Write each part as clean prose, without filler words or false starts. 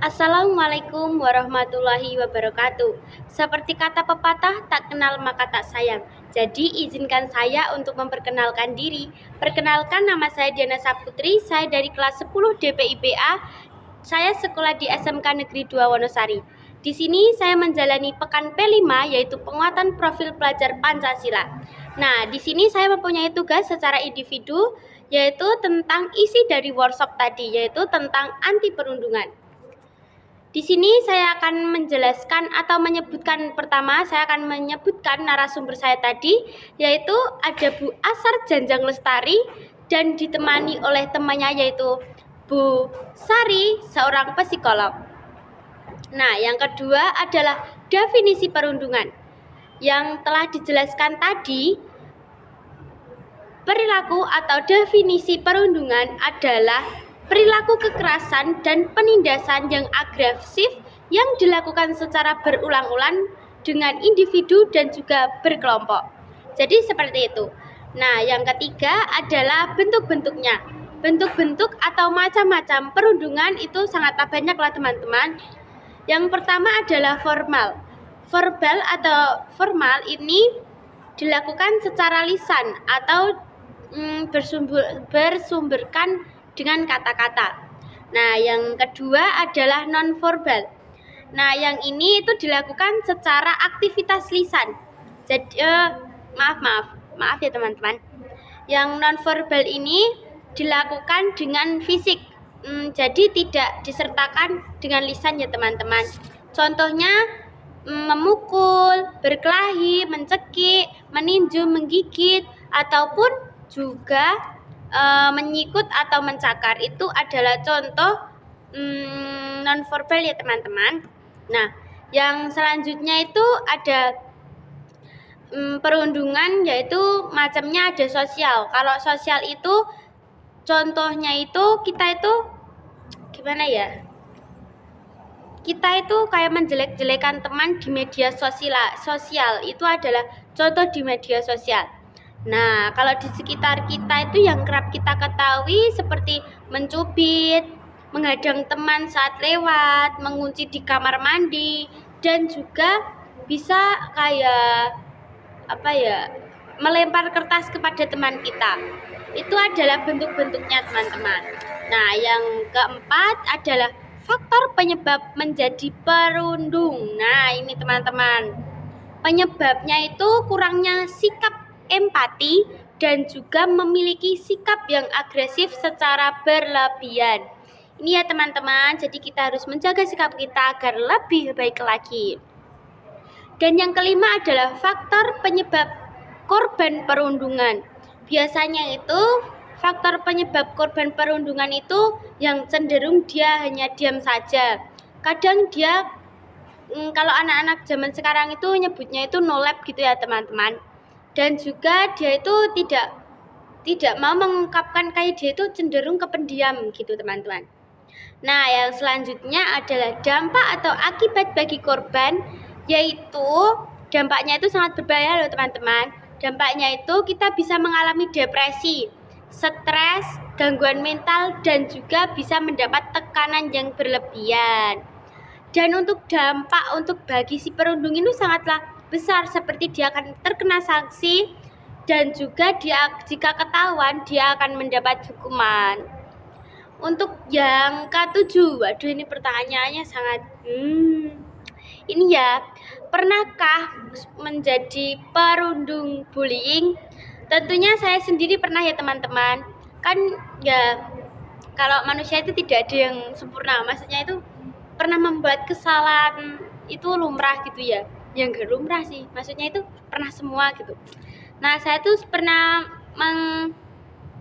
Assalamualaikum warahmatullahi wabarakatuh. Seperti kata pepatah, tak kenal maka tak sayang. Jadi izinkan saya untuk memperkenalkan diri. Perkenalkan, nama saya Diana Saputri, saya dari kelas 10 DPIPA. Saya sekolah di SMK Negeri 2 Wonosari. Di sini saya menjalani pekan P5, yaitu penguatan profil pelajar Pancasila. Nah, di sini saya mempunyai tugas secara individu, yaitu tentang isi dari workshop tadi, yaitu tentang anti perundungan. Di sini saya akan menjelaskan atau menyebutkan, pertama saya akan menyebutkan narasumber saya tadi, yaitu ada Bu Asar Janjang Lestari dan ditemani oleh temannya yaitu Bu Sari, seorang psikolog. Nah, yang kedua adalah definisi perundungan. Yang telah dijelaskan tadi, perilaku atau definisi perundungan adalah perilaku kekerasan dan penindasan yang agresif yang dilakukan secara berulang-ulang dengan individu dan juga berkelompok. Jadi seperti itu. Nah, yang ketiga adalah bentuk-bentuknya. Bentuk-bentuk atau macam-macam perundungan itu sangat banyaklah teman-teman. Yang pertama adalah formal. Verbal atau formal ini dilakukan secara lisan atau bersumberkan dengan kata-kata. Nah, yang kedua adalah non-verbal. Nah, yang ini itu dilakukan secara aktivitas lisan. Jadi, maaf ya teman-teman. Yang non-verbal ini dilakukan dengan fisik. Jadi tidak disertakan dengan lisan ya teman-teman. Contohnya memukul, berkelahi, mencekik, meninju, menggigit, ataupun juga menyikut atau mencakar. Itu adalah contoh nonverbal ya teman-teman. Nah, yang selanjutnya itu ada perundungan, yaitu macamnya ada sosial. Kalau sosial itu contohnya itu kita itu gimana ya? Kita itu kayak menjelek-jelekan teman di media sosial itu adalah contoh di media sosial. Nah, kalau di sekitar kita itu yang kerap kita ketahui seperti mencubit, menghadang teman saat lewat, mengunci di kamar mandi, dan juga bisa kayak melempar kertas kepada teman kita. Itu adalah bentuk-bentuknya teman-teman. Nah, yang keempat adalah faktor penyebab menjadi perundung. Nah, ini teman-teman. Penyebabnya itu kurangnya sikap empati dan juga memiliki sikap yang agresif secara berlebihan. Ini ya teman-teman, jadi kita harus menjaga sikap kita agar lebih baik lagi. Dan yang kelima adalah faktor penyebab korban perundungan. Biasanya itu faktor penyebab korban perundungan itu yang cenderung dia hanya diam saja. Kadang dia kalau anak-anak zaman sekarang itu nyebutnya itu no lab gitu ya teman-teman. Dan juga dia itu tidak mau mengungkapkan, kayak dia itu cenderung kependiam gitu teman-teman. Nah, yang selanjutnya adalah dampak atau akibat bagi korban, yaitu dampaknya itu sangat berbahaya loh teman-teman. Dampaknya itu kita bisa mengalami depresi, stres, gangguan mental, dan juga bisa mendapat tekanan yang berlebihan. Dan untuk dampak untuk bagi si perundung itu sangatlah besar, seperti dia akan terkena sanksi dan juga dia jika ketahuan dia akan mendapat hukuman. Untuk yang ke-7, waduh ini pertanyaannya sangat ini ya, pernahkah menjadi perundung bullying? Tentunya saya sendiri pernah ya teman-teman. Kan ya kalau manusia itu tidak ada yang sempurna, maksudnya itu pernah membuat kesalahan itu lumrah gitu ya. Yang gak lumrah sih, maksudnya itu pernah semua gitu. Nah, saya tuh pernah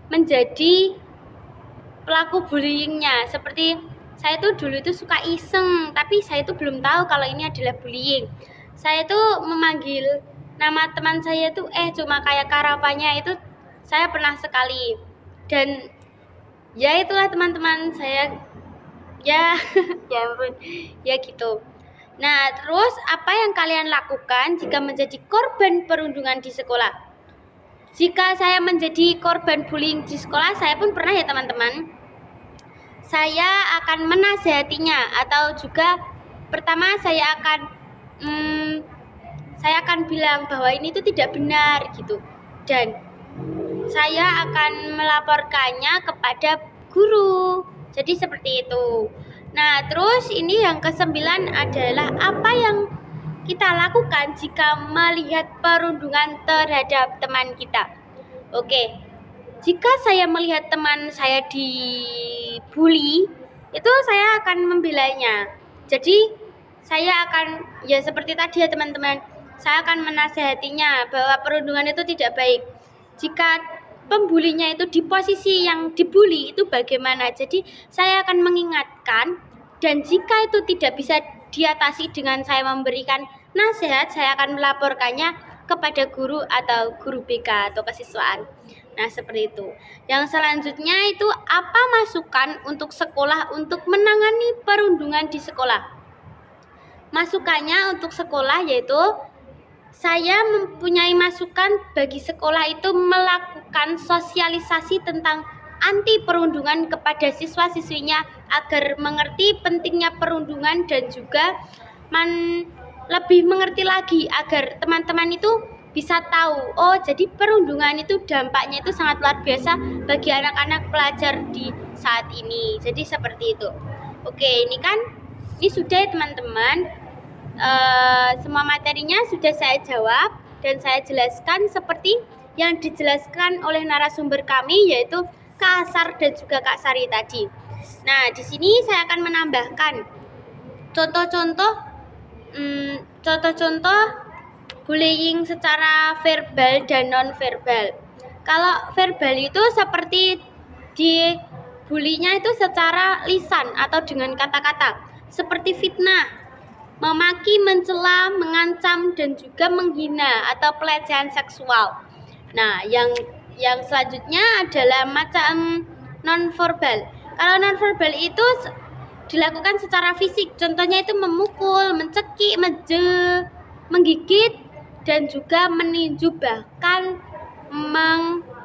menjadi pelaku bullyingnya. Seperti saya tuh dulu itu suka iseng, tapi saya tuh belum tahu kalau ini adalah bullying. Saya tuh memanggil nama teman saya tuh cuma kayak karapanya itu saya pernah sekali. Dan ya itulah teman-teman, saya ya ya ampun ya gitu. Nah, terus apa yang kalian lakukan jika menjadi korban perundungan di sekolah? Jika saya menjadi korban bullying di sekolah, saya pun pernah ya teman-teman. saya akan menasehatinya, atau juga pertama saya akan bilang bahwa ini tuh tidak benar gitu, dan saya akan melaporkannya kepada guru. Jadi seperti itu. Nah, terus ini yang ke-9 adalah apa yang kita lakukan jika melihat perundungan terhadap teman kita. Oke, jika saya melihat teman saya dibully, itu saya akan membelanya. Jadi saya akan, ya seperti tadi ya teman-teman, saya akan menasehatinya bahwa perundungan itu tidak baik. Jika pembulinya itu di posisi yang dibully itu bagaimana. Jadi saya akan mengingatkan, dan jika itu tidak bisa diatasi dengan saya memberikan nasihat, saya akan melaporkannya kepada guru atau guru BK atau kesiswaan. Nah, seperti itu. Yang selanjutnya itu apa masukan untuk sekolah untuk menangani perundungan di sekolah. Masukannya untuk sekolah yaitu saya mempunyai masukan bagi sekolah itu melakukan sosialisasi tentang anti perundungan kepada siswa-siswinya agar mengerti pentingnya perundungan, dan juga lebih mengerti lagi agar teman-teman itu bisa tahu, oh jadi perundungan itu dampaknya itu sangat luar biasa bagi anak-anak pelajar di saat ini. Jadi seperti itu. Oke, ini sudah ya teman-teman. Semua materinya sudah saya jawab dan saya jelaskan seperti yang dijelaskan oleh narasumber kami, yaitu Kak Asar dan juga Kak Sari tadi. Nah, di sini saya akan menambahkan contoh-contoh bullying secara verbal dan non-verbal. Kalau verbal itu seperti bulinya itu secara lisan atau dengan kata-kata, seperti fitnah, memaki, mencela, mengancam, dan juga menghina atau pelecehan seksual. Nah, yang selanjutnya adalah macam non-verbal. Kalau non-verbal itu dilakukan secara fisik, contohnya itu memukul, mencekik, menggigit, dan juga meninju, bahkan menyikut.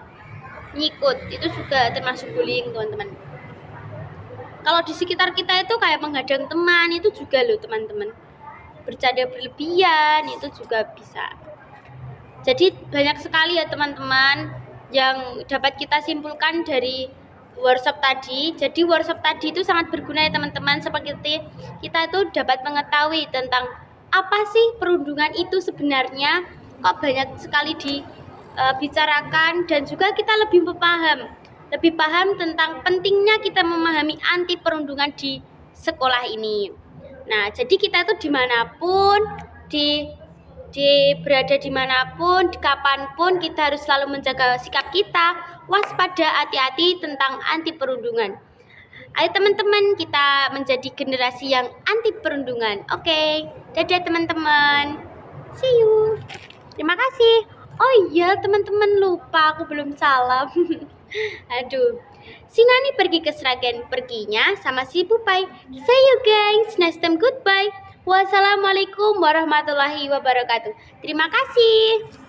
Itu juga termasuk bullying, teman-teman. Kalau di sekitar kita itu kayak menghadang teman, itu juga loh teman-teman. Bercanda berlebihan itu juga bisa. Jadi banyak sekali ya teman-teman yang dapat kita simpulkan dari workshop tadi. Jadi workshop tadi itu sangat berguna ya teman-teman, seperti kita itu dapat mengetahui tentang apa sih perundungan itu sebenarnya, kok banyak sekali dibicarakan, dan juga kita lebih paham tentang pentingnya kita memahami anti perundungan di sekolah ini. Nah, jadi kita itu dimanapun, berada dimanapun, kapanpun, kita harus selalu menjaga sikap kita, waspada, hati-hati tentang anti perundungan. Ayo teman-teman, kita menjadi generasi yang anti perundungan. Oke, dadah teman-teman. See you. Terima kasih. Oh iya teman-teman, lupa aku belum salam. Aduh. Sinani pergi ke Sragen, perginya sama si Pupai. See you guys, next time, goodbye. Wassalamualaikum warahmatullahi wabarakatuh. Terima kasih.